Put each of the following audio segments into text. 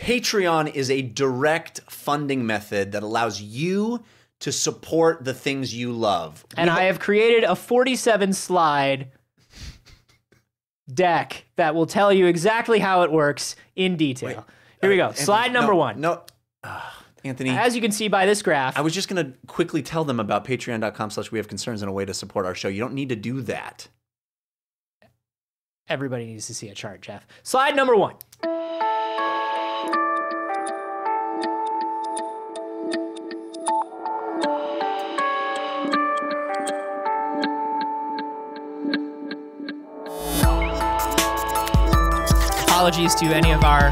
Patreon is a direct funding method that allows you to support the things you love. And I have created a 47-slide deck that will tell you exactly how it works in detail. Wait, Here we go. Anthony, Slide number one. No, Anthony. As you can see by this graph. I was just going to quickly tell them about patreon.com/wehaveconcerns and a way to support our show. You don't need to do that. Everybody needs to see a chart, Jeff. Slide number one. Apologies to any of our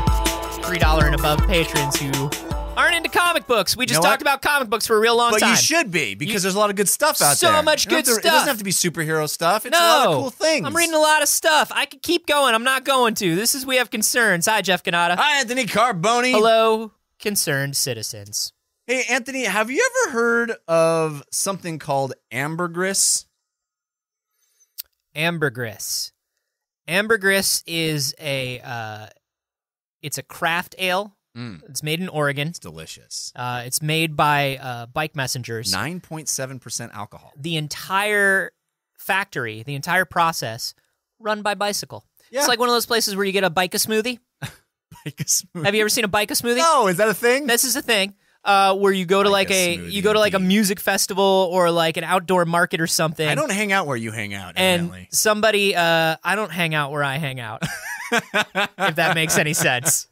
$3 and above patrons who aren't into comic books. We just talked about comic books for a real long time. But you should be, because there's a lot of good stuff out there. So much good stuff. It doesn't have to be superhero stuff. It's a lot of cool things. I'm reading a lot of stuff. I could keep going. I'm not going to. This is We Have Concerns. Hi, Jeff Cannata. Hi, Anthony Carboni. Hello, concerned citizens. Hey, Anthony, have you ever heard of something called ambergris? Ambergris. Ambergris is it's a craft ale. It's made in Oregon. It's delicious. It's made by bike messengers. 9.7% alcohol. The entire factory, the entire process, run by bicycle. Yeah. It's like one of those places where you get a bike-a-smoothie. Bike-a-smoothie. Have you ever seen a bike-a-smoothie? No, is that a thing? This is a thing. Where you go to a music festival or like an outdoor market or something. I don't hang out where you hang out, evidently. And somebody, I don't hang out where I hang out, if that makes any sense.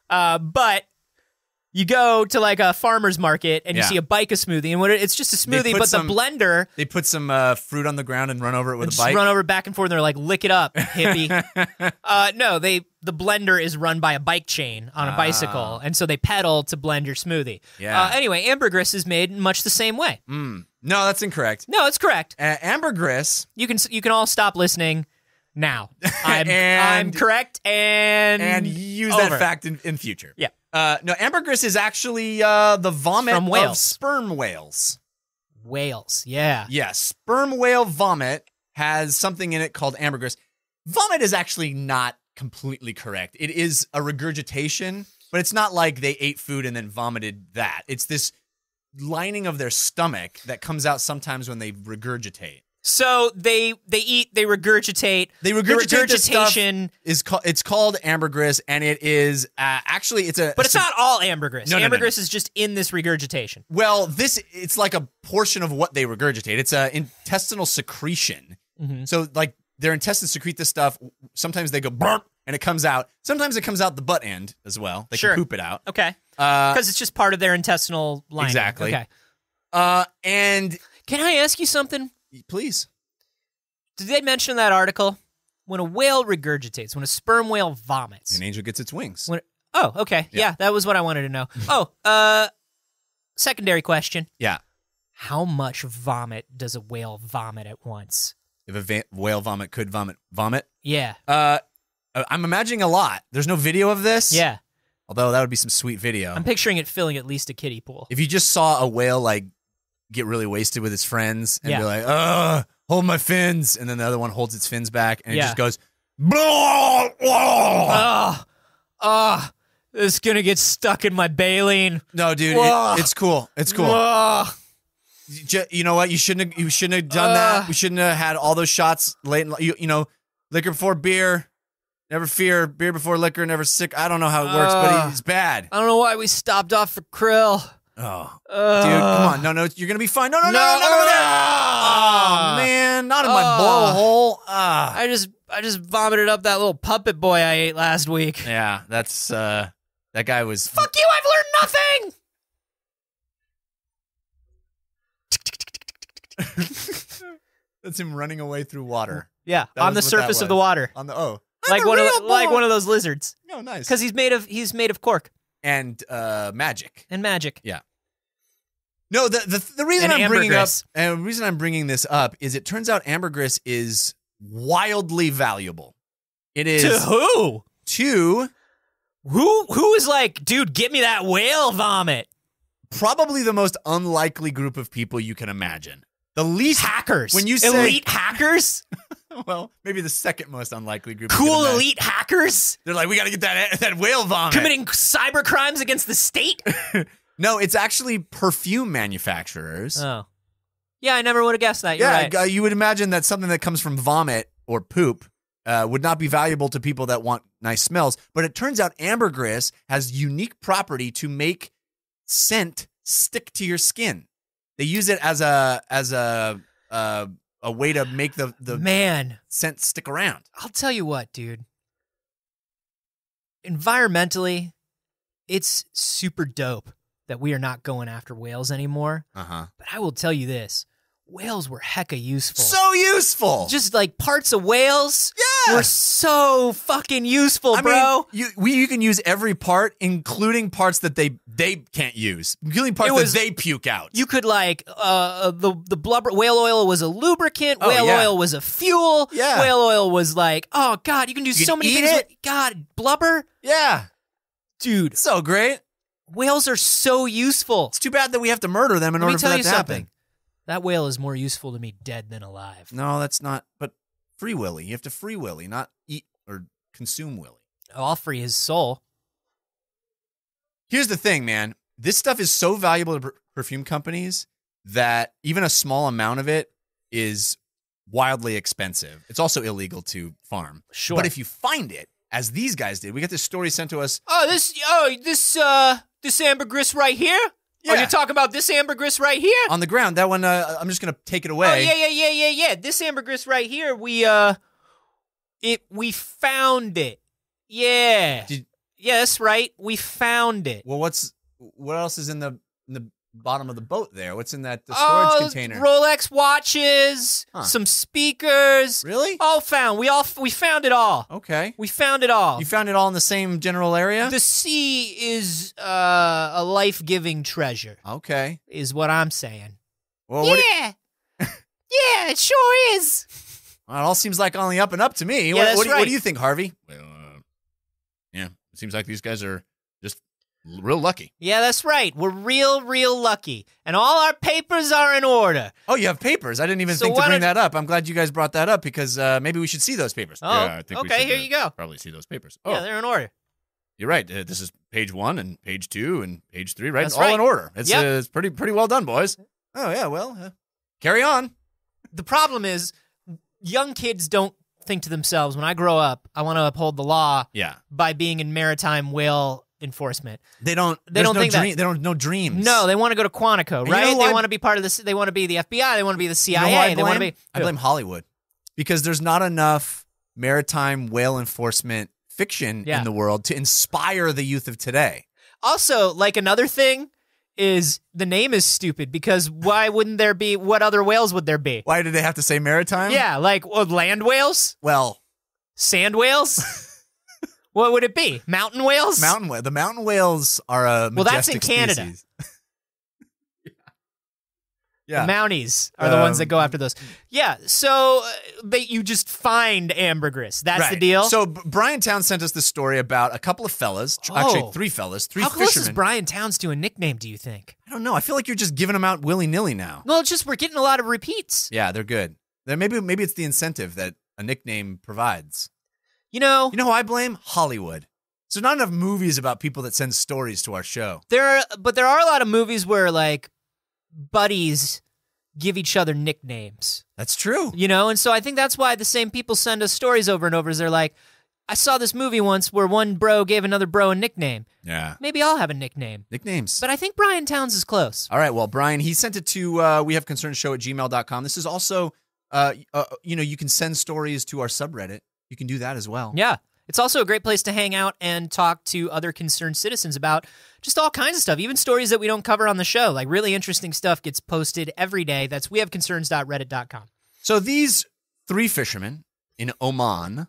But you go to like a farmer's market and you see a bike-a-smoothie, and it's just a smoothie, but the blender... They put some fruit on the ground and run over it with a bike? Just run over back and forth, and they're like, lick it up, hippie. No, the blender is run by a bike chain on a bicycle, and so they pedal to blend your smoothie. Yeah. Anyway, ambergris is made in much the same way. No, that's incorrect. No, it's correct. Ambergris... You can all stop listening now. I'm correct, and use over. that fact in future. Yeah. No, ambergris is actually the vomit From whales. of sperm whales. Whales, yeah. Yes, sperm whale vomit has something in it called ambergris. Vomit is actually not completely correct. It is a regurgitation, but it's not like they ate food and then vomited that. It's this lining of their stomach that comes out sometimes when they regurgitate. So they regurgitate. They regurgitate the stuff. It's called ambergris, and it is actually But it's not all ambergris. No. Ambergris is just in this regurgitation. Well, it's like a portion of what they regurgitate. It's intestinal secretion. Mm-hmm. So like their intestines secrete this stuff. Sometimes they go burp and it comes out. Sometimes it comes out the butt end as well. They can poop it out. Okay. Because it's just part of their intestinal lining. Exactly. Okay. And can I ask you something? Please. Did they mention in that article when a whale regurgitates, when a sperm whale vomits? An angel gets its wings. Oh, okay. Yeah, that was what I wanted to know. Secondary question. Yeah. How much vomit does a whale vomit at once? If a whale could vomit? Yeah. I'm imagining a lot. There's no video of this? Yeah. Although that would be some sweet video. I'm picturing it filling at least a kiddie pool. If you just saw a whale like get really wasted with his friends and be like, hold my fins, and then the other one holds its fins back and it just goes, blah, blah. This is gonna get stuck in my baleen. No, dude, it's cool. It's cool. You know what? You shouldn't have done that. We shouldn't have had all those shots late. You know, liquor before beer, never fear. Beer before liquor, never sick. I don't know how it works, but it's bad. I don't know why we stopped off for krill. Oh, dude, come on. No, you're gonna be fine. No, never that. Oh, man, not in my blowhole. I just vomited up that little puppet boy I ate last week. Yeah, that's, that guy was... Fuck you, I've learned nothing! That's him running away through water. Yeah, on the surface of the water. Like one of those lizards. Oh, nice. Because he's made of cork. And magic. Yeah. No, the reason I'm bringing this up is it turns out ambergris is wildly valuable. It is to who? To who is like, dude, get me that whale vomit. Probably the most unlikely group of people you can imagine. The least hackers. When you say elite hackers, well, maybe the second most unlikely group. cool elite hackers. They're like, we got to get that whale vomit. Committing cyber crimes against the state. No, it's actually perfume manufacturers. Oh, yeah, I never would have guessed that. You're right. You would imagine that something that comes from vomit or poop would not be valuable to people that want nice smells. But it turns out ambergris has unique property to make scent stick to your skin. They use it as a way to make the scent stick around. I'll tell you what, dude. Environmentally, it's super dope that we are not going after whales anymore. But I will tell you this. Whales were hecka useful. So useful. Just like parts of whales were so fucking useful, bro. You can use every part, including parts that they can't use, including parts that they puke out. You could like the blubber. Whale oil was a lubricant. Whale oil was a fuel. Yeah. Whale oil was like, oh god, you can do so many things. God, blubber. Yeah, dude, so great. Whales are so useful. It's too bad that we have to murder them in order for that to happen. That whale is more useful to me dead than alive. No, that's not. But free willy. You have to free willy, not eat or consume willy. Oh, I'll free his soul. Here's the thing, man. This stuff is so valuable to perfume companies that even a small amount of it is wildly expensive. It's also illegal to farm. Sure. But if you find it, as these guys did, we got this story sent to us. This ambergris right here? Yeah. Oh, you're talking about this ambergris right here? On the ground. That one, I'm just going to take it away. Oh, yeah. This ambergris right here, we found it. Yeah. Yeah, that's right. We found it. Well, what else is in the bottom of the boat there? What's in that storage container? Rolex watches, some speakers. Really? All found. We found it all. Okay. We found it all. You found it all in the same general area? The sea is a life-giving treasure. Okay. Is what I'm saying. Well, yeah. Yeah, it sure is. Well, it all seems like on the up and up to me. Yeah, What do you think, Harvey? Well, yeah, it seems like these guys are just real lucky. Yeah, that's right. We're real lucky. And all our papers are in order. Oh, you have papers. I didn't even think to bring that up. I'm glad you guys brought that up because maybe we should see those papers. Oh, yeah, I think okay, here you go. Probably see those papers. Oh. Yeah, they're in order. You're right. This is page 1 and page 2 and page 3, right? That's all right. in order. It's pretty well done, boys. Oh, yeah, well, carry on. The problem is young kids don't think to themselves, when I grow up, I want to uphold the law by being in maritime whale enforcement. They don't think that. They don't know dreams. No, they want to go to Quantico, right? They want to be part of this. They want to be the FBI. They want to be the CIA. They want to be. I blame Hollywood because there's not enough maritime whale enforcement fiction in the world to inspire the youth of today. Also, like another thing is the name is stupid because why wouldn't there be? What other whales would there be? Why did they have to say maritime? Yeah, like land whales. Well, sand whales. What would it be? Mountain whales? The mountain whales are a majestic that's in Canada. Species. Yeah. The Mounties are the ones that go after those. Yeah, so you just find ambergris. That's the deal? So Brian Towns sent us this story about a couple of fellas, actually 3 fellas, 3 How fishermen. How close is Brian Towns to a nickname, do you think? I don't know. I feel like you're just giving them out willy-nilly now. Well, it's just we're getting a lot of repeats. Yeah, they're good. Maybe it's the incentive that a nickname provides. You know who I blame? Hollywood. There's not enough movies about people that send stories to our show. But there are a lot of movies where like buddies give each other nicknames. That's true. And so I think that's why the same people send us stories over and over. Is they're like, I saw this movie once where one bro gave another bro a nickname. Yeah. Maybe I'll have a nickname. Nicknames. But I think Brian Towns is close. All right. Well, Brian, he sent it to wehaveconcernshow@gmail.com. This is also, you can send stories to our subreddit. You can do that as well. Yeah. It's also a great place to hang out and talk to other concerned citizens about just all kinds of stuff, even stories that we don't cover on the show. Like really interesting stuff gets posted every day. That's wehaveconcerns.reddit.com. So these 3 fishermen in Oman,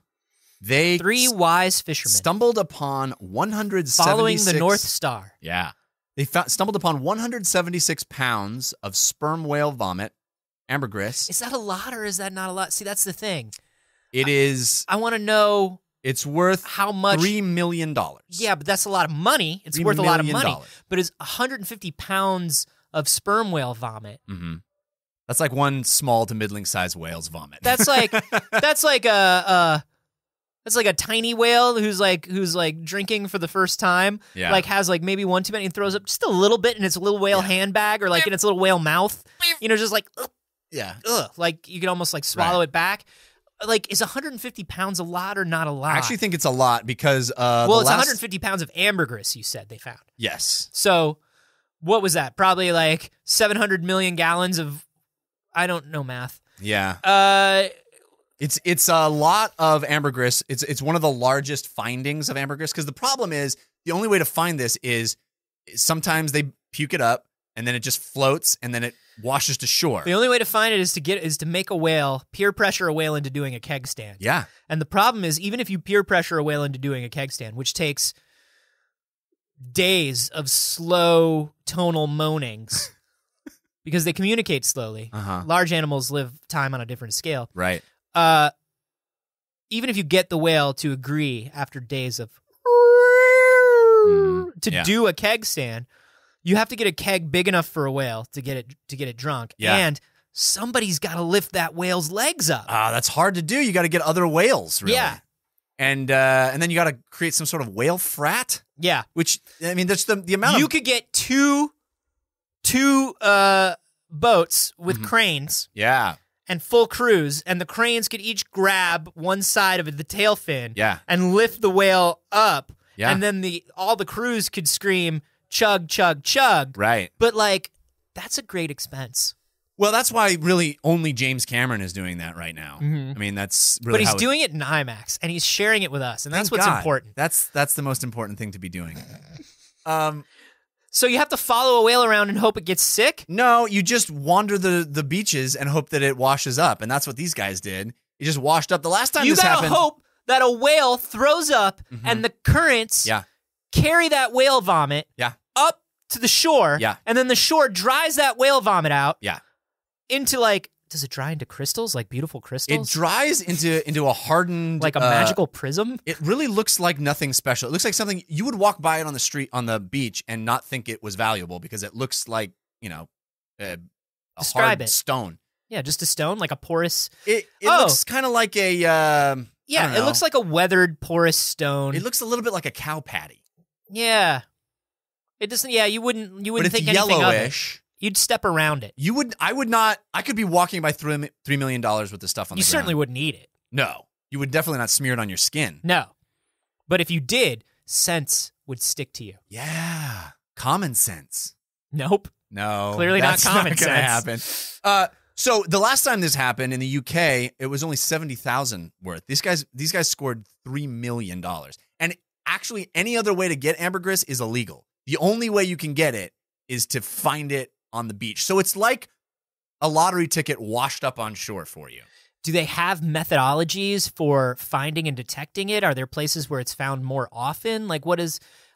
they 3 wise fishermen stumbled upon 176 following the North Star. Yeah. They stumbled upon 176 pounds of sperm whale vomit, ambergris. Is that a lot or is that not a lot? See, that's the thing. It is. I want to know. It's worth how much? $3 million. Yeah, but that's a lot of money. It's worth a lot of money. But it's 150 pounds of sperm whale vomit. Mm-hmm. That's like one small to middling sized whale's vomit. That's like a tiny whale who's like drinking for the first time. Yeah. Like has like maybe one too many and throws up just a little bit in its little whale handbag or like in its little whale mouth. You know, just like like you can almost like swallow it back. Like, is 150 pounds a lot or not a lot? I actually think it's a lot because it's 150 pounds of ambergris. You said they found. Yes. So, what was that? Probably like 700 million gallons of. I don't know math. Yeah. It's a lot of ambergris. It's one of the largest findings of ambergris because the problem is the only way to find this is sometimes they puke it up and then it just floats and then it washes to shore. The only way to find it is to make a whale, peer pressure a whale into doing a keg stand. Yeah. And the problem is even if you peer pressure a whale into doing a keg stand, which takes days of slow tonal moanings because they communicate slowly. Large animals live time on a different scale. Right. Even if you get the whale to agree after days of do a keg stand, you have to get a keg big enough for a whale to get it drunk. Yeah. And somebody's got to lift that whale's legs up. That's hard to do. You got to get other whales, really. Yeah. And then you got to create some sort of whale frat. Yeah. Which, I mean, that's the amount you could get two boats with cranes. Yeah. And full crews, and the cranes could each grab one side of the tail fin and lift the whale up. Yeah. And then all the crews could scream, chug, chug, chug. Right. But, like, that's a great expense. Well, that's why really only James Cameron is doing that right now. I mean, that's really But he's doing it in IMAX, and he's sharing it with us, and that's what's important. That's the most important thing to be doing. So you have to follow a whale around and hope it gets sick? No, you just wander the beaches and hope that it washes up, and that's what these guys did. It just washed up. The last time this happened... You gotta hope that a whale throws up and the currents carry that whale vomit up to the shore, and then the shore dries that whale vomit out into, like... Does it dry into crystals, like beautiful crystals? It dries into a hardened... Like a magical prism? It really looks like nothing special. It looks like something... You would walk by it on the street, on the beach, and not think it was valuable because it looks like, you know, a hard stone. Yeah, just a stone, like a porous... It looks kind of like a... it looks like a weathered, porous stone. It looks a little bit like a cow patty. Yeah. It doesn't... Yeah, you wouldn't think anything yellowish. of it. You'd step around it. I would not. I could be walking by $3 million worth of stuff on the ground. You certainly wouldn't eat it. No. You would definitely not smear it on your skin. No. But if you did, sense would stick to you. Yeah. Common sense. Nope. No. Clearly not common sense. Happen. So the last time this happened in the UK, it was only 70,000 worth. These guys scored $3 million. And actually, any other way to get ambergris is illegal. The only way you can get it is to find it on the beach. So it's like a lottery ticket washed up on shore for you. Do they have methodologies for finding and detecting it? Are there places where it's found more often? Like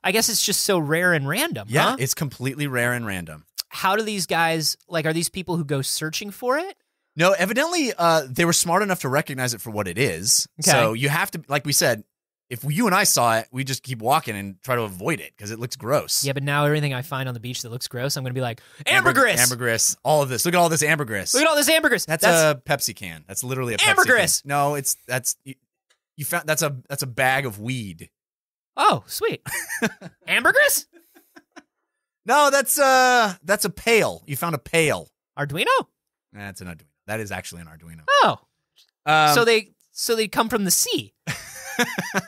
I guess it's just so rare and random, Yeah, it's completely rare and random. How do these guys, like, are these people who go searching for it? No, evidently they were smart enough to recognize it for what it is. Okay. So you have to, like we said, if you and I saw it, we just keep walking and try to avoid it because it looks gross. Yeah, but now everything I find on the beach that looks gross, I'm going to be like, ambergris! Ambergris. All of this. Look at all this ambergris. Look at all this ambergris. That's a Pepsi can. That's literally a Pepsi ambergris. Can. No, you found that's a bag of weed. Oh, sweet. Ambergris? No, that's a pail. You found a pail. Arduino? That's an Arduino. That is actually an Arduino. Oh. So they come from the sea.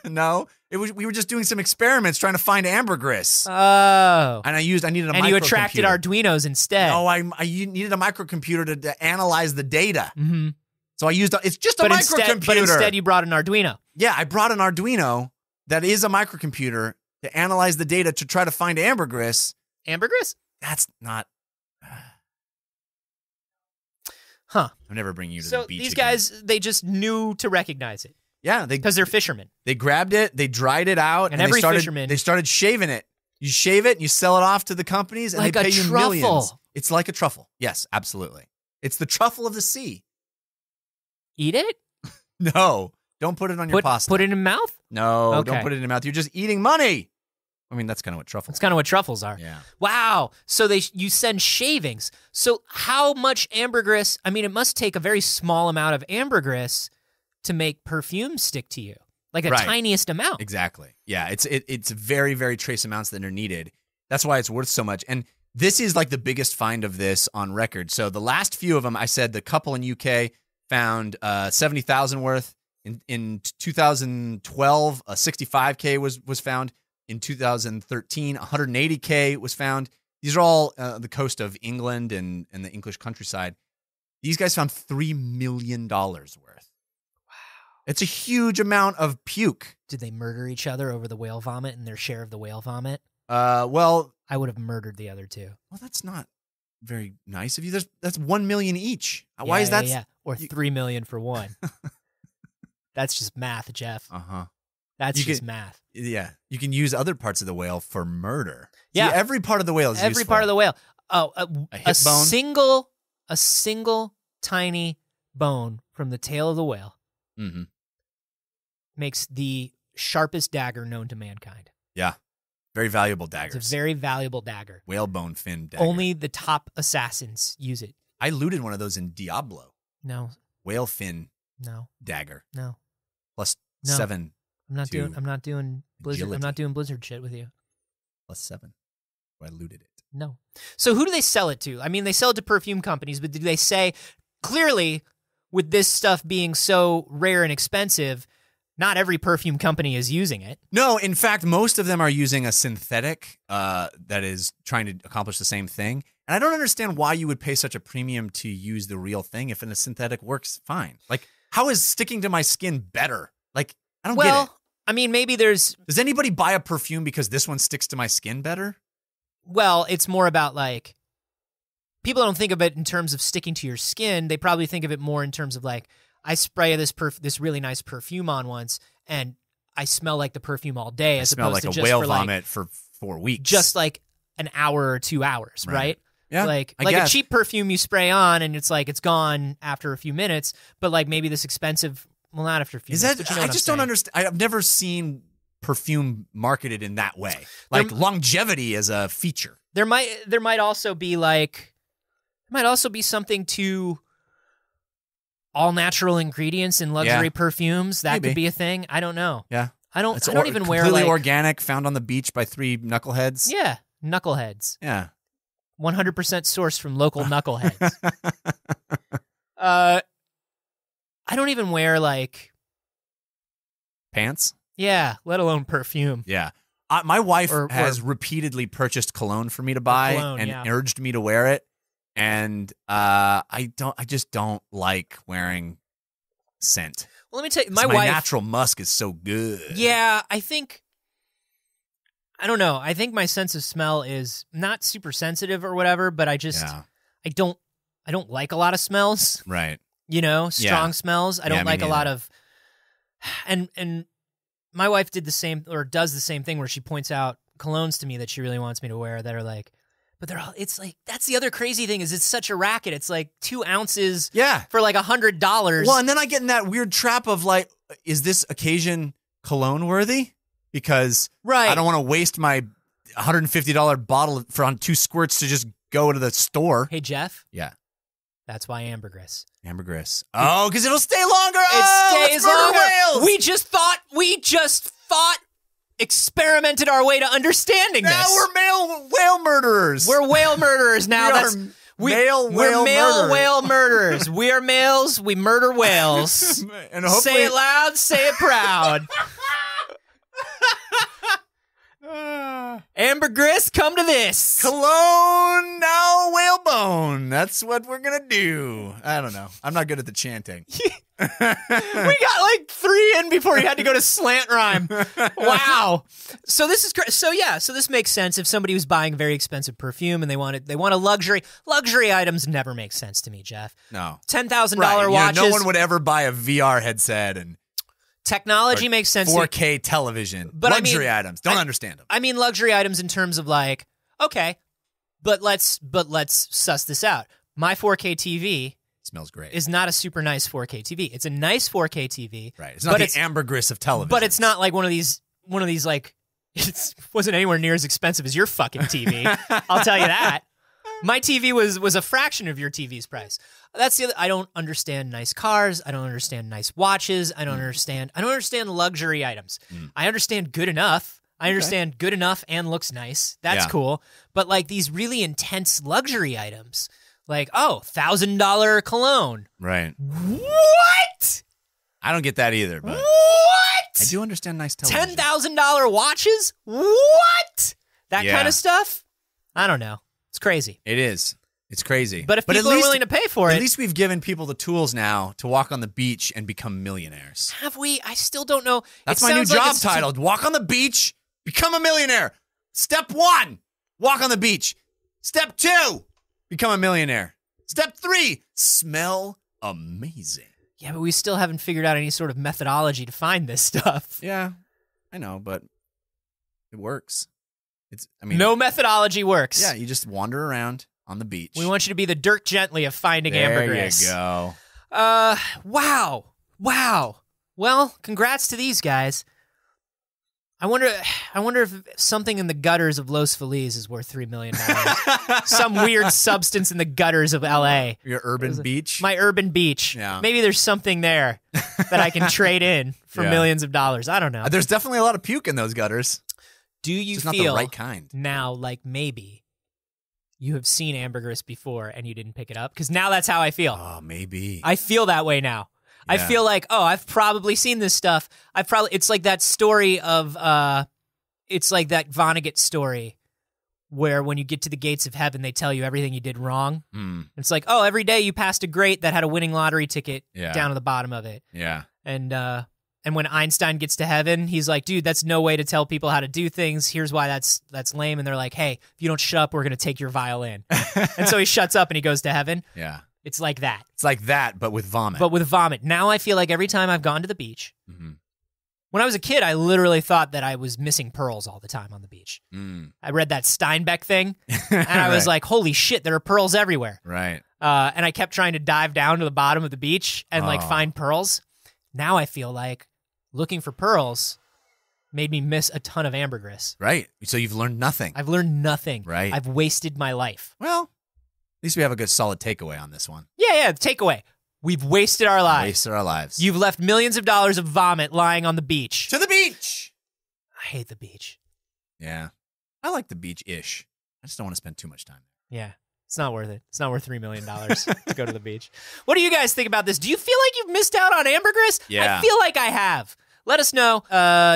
No, we were just doing some experiments trying to find ambergris. Oh. And I needed a microcomputer. And you attracted Arduinos instead. No, I needed a microcomputer to analyze the data. Mm-hmm. So I used it's just a microcomputer. But instead you brought an Arduino. Yeah, I brought an Arduino that is a microcomputer to analyze the data to try to find ambergris. Ambergris? That's not... Huh. I'm never bringing you to the beach these again. guys, they just knew to recognize it. Yeah, because they're fishermen. They grabbed it, they dried it out, and every fisherman. They started shaving it. You shave it, and you sell it off to the companies, and like they pay you truffle. Millions. It's like a truffle. Yes, absolutely. It's the truffle of the sea. Eat it? No, don't put it on your pasta. Put it in mouth? No, okay. Don't put it in your mouth. You're just eating money. I mean, that's kind of what truffles. That's kind of what truffles are. Yeah. Wow. So you send shavings. So how much ambergris? I mean, it must take a very small amount of ambergris to make perfume stick to you, like the tiniest amount. Exactly. Yeah. It's very, very trace amounts that are needed. That's why it's worth so much. And this is like the biggest find of this on record. So the last few of them, I said the couple in UK found 70,000 worth. In 2012, a 65K was found. In 2013, 180K was found. These are all the coast of England and the English countryside. These guys found $3 million worth. Wow. It's a huge amount of puke. Did they murder each other over the whale vomit and their share of the whale vomit? Well, I would have murdered the other two. Well, that's not very nice of you. That's 1 million each. Why is that? Yeah. Or 3 million for one. That's just math, Jeff. Uh-huh. That's just math. Yeah. You can use other parts of the whale for murder. Yeah. See, every part of the whale is every useful. part of the whale. Oh, a hip bone? A single tiny bone from the tail of the whale makes the sharpest dagger known to mankind. Yeah. Very valuable daggers. It's a very valuable dagger. Whalebone fin dagger. Only the top assassins use it. I looted one of those in Diablo. No. Whale fin No. dagger. No. Plus No. 7. I'm not doing Blizzard. agility. I'm not doing Blizzard shit with you. Plus 7. I looted it. No. So who do they sell it to? I mean, they sell it to perfume companies, but do they say, clearly, with this stuff being so rare and expensive, not every perfume company is using it? No, in fact, most of them are using a synthetic that is trying to accomplish the same thing. And I don't understand why you would pay such a premium to use the real thing if a synthetic works fine. Like, how is sticking to my skin better? Like, I don't get it. Well, I mean, maybe there's... Does anybody buy a perfume because this one sticks to my skin better? Well, it's more about, like, people don't think of it in terms of sticking to your skin. They probably think of it more in terms of, like, I spray this really nice perfume on once, and I smell like the perfume all day. I smell like a whale vomit for 4 weeks. Just like an hour or 2 hours, right? Yeah, like I guess. A cheap perfume you spray on, and it's like it's gone after a few minutes. But like maybe this expensive, well, not after a few minutes. But you know I just don't understand. I've never seen perfume marketed in that way, like longevity as a feature. There might also be something to all natural ingredients in luxury perfumes. That Maybe. could be a thing. I don't know. Yeah, I don't even wear completely like organic, found on the beach by 3 knuckleheads. Yeah, knuckleheads. Yeah. 100% sourced from local knuckleheads. I don't even wear like pants. Yeah, let alone perfume. Yeah. My wife has repeatedly purchased cologne for me to buy and urged me to wear it. And I just don't like wearing scent. Well, let me tell you, my natural musk is so good. Yeah, I don't know. I think my sense of smell is not super sensitive or whatever, but I don't like a lot of smells. Right. You know, strong smells. I don't like a lot of, and my wife did the same or does the same thing where she points out colognes to me that she really wants me to wear that are like, but they're all, it's like, that's the other crazy thing is it's such a racket. It's like 2 ounces for like $100. Well, and then I get in that weird trap of like, is this occasion cologne worthy? Because I don't want to waste my $150 bottle on 2 squirts to just go to the store. Hey, Jeff. Yeah. That's why ambergris. Ambergris. Oh, because it'll stay longer. It stays longer. Whales. We just thought, experimented our way to understanding now this. We're whale murderers. We're whale murderers now. We're male whale murderers. We are males. We murder whales. And hopefully, say it loud. Say it proud. Ambergris, come to this. Cologne, now whalebone. That's what we're going to do. I don't know. I'm not good at the chanting. We got like 3 in before you had to go to slant rhyme. Wow. So this is so this makes sense if somebody was buying very expensive perfume and they want a luxury items never make sense to me, Jeff. No. $10,000 watches. No one would ever buy a VR headset and technology makes sense. 4K television. But luxury items. Don't understand them. I mean luxury items in terms of like, okay, but let's suss this out. My 4K TV smells great. Is not a super nice 4K TV. It's a nice 4K TV. Right. It's not the ambergris of television. But it's not like one of these like It wasn't anywhere near as expensive as your fucking TV. I'll tell you that. My TV was a fraction of your TV's price. That's the other. I don't understand nice cars. I don't understand nice watches. I don't understand luxury items. I understand good enough. I understand good enough and looks nice. That's cool. But like these really intense luxury items, like, $1,000 cologne. Right. What? I don't get that either, but what? I do understand nice television. $10,000 watches? What? That kind of stuff? I don't know. It's crazy. It is. It's crazy. But if people are willing to pay for it. At least we've given people the tools now to walk on the beach and become millionaires. Have we? I still don't know. That's my new job title. Walk on the beach, become a millionaire. Step 1, walk on the beach. Step 2, become a millionaire. Step 3, smell amazing. Yeah, but we still haven't figured out any sort of methodology to find this stuff. Yeah, I know, but it works. No methodology works. Yeah, you just wander around on the beach. We want you to be the Dirk Gently of finding ambergris. There you go. Wow. Well, congrats to these guys. I wonder if something in the gutters of Los Feliz is worth $3 million. Some weird substance in the gutters of L.A. Your urban beach? My urban beach. Yeah. Maybe there's something there that I can trade in for millions of dollars. I don't know. There's definitely a lot of puke in those gutters. Do you Just feel not the right kind. now like maybe you have seen ambergris before and you didn't pick it up? Because now that's how I feel. Oh, maybe. I feel that way now. I feel like, I've probably seen this stuff. It's like that story of, it's like that Vonnegut story where when you get to the gates of heaven, they tell you everything you did wrong. It's like, every day you passed a grate that had a winning lottery ticket down to the bottom of it. Yeah. And when Einstein gets to heaven, he's like, dude, that's no way to tell people how to do things. Here's why that's lame. And they're like, hey, if you don't shut up, we're going to take your violin. And so he shuts up and he goes to heaven. Yeah. It's like that. It's like that, but with vomit. Now I feel like every time I've gone to the beach, when I was a kid, I literally thought that I was missing pearls all the time on the beach. I read that Steinbeck thing, and I was like, holy shit, there are pearls everywhere. Right. And I kept trying to dive down to the bottom of the beach and find pearls. Now I feel like looking for pearls made me miss a ton of ambergris. Right. So you've learned nothing. I've learned nothing. Right. I've wasted my life. Well, at least we have a good solid takeaway on this one. Yeah, takeaway. We've wasted our lives. Wasted our lives. You've left millions of dollars of vomit lying on the beach. To the beach! I hate the beach. Yeah. I like the beach-ish. I just don't want to spend too much time there. Yeah. It's not worth it. It's not worth $3 million to go to the beach. What do you guys think about this? Do you feel like you've missed out on ambergris? Yeah. I feel like I have. Let us know.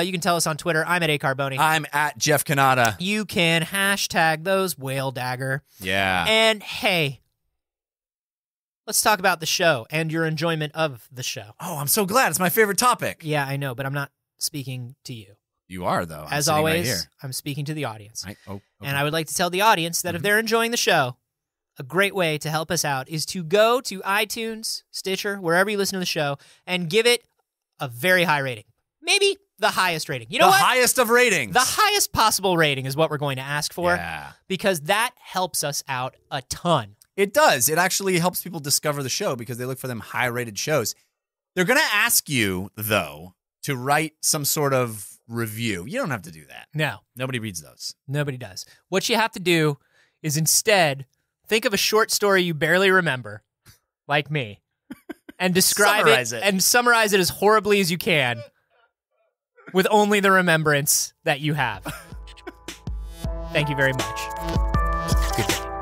You can tell us on Twitter. I'm at @Carboni. I'm at Jeff Canada. You can hashtag those whale dagger. Yeah. And hey, let's talk about the show and your enjoyment of the show. Oh, I'm so glad. It's my favorite topic. Yeah, I know, but I'm not speaking to you. You are, though. As always, I'm speaking to the audience. Okay. And I would like to tell the audience that if they're enjoying the show, a great way to help us out is to go to iTunes, Stitcher, wherever you listen to the show, and give it a very high rating. Maybe the highest rating. You know what? The highest of ratings. The highest possible rating is what we're going to ask for. Yeah. Because that helps us out a ton. It does. It actually helps people discover the show because they look for them high-rated shows. They're going to ask you, though, to write some sort of review. You don't have to do that. No. Nobody reads those. Nobody does. What you have to do is instead think of a short story you barely remember, like me, and describe Summarize it it and summarize it as horribly as you can with only the remembrance that you have. Thank you very much. Good day.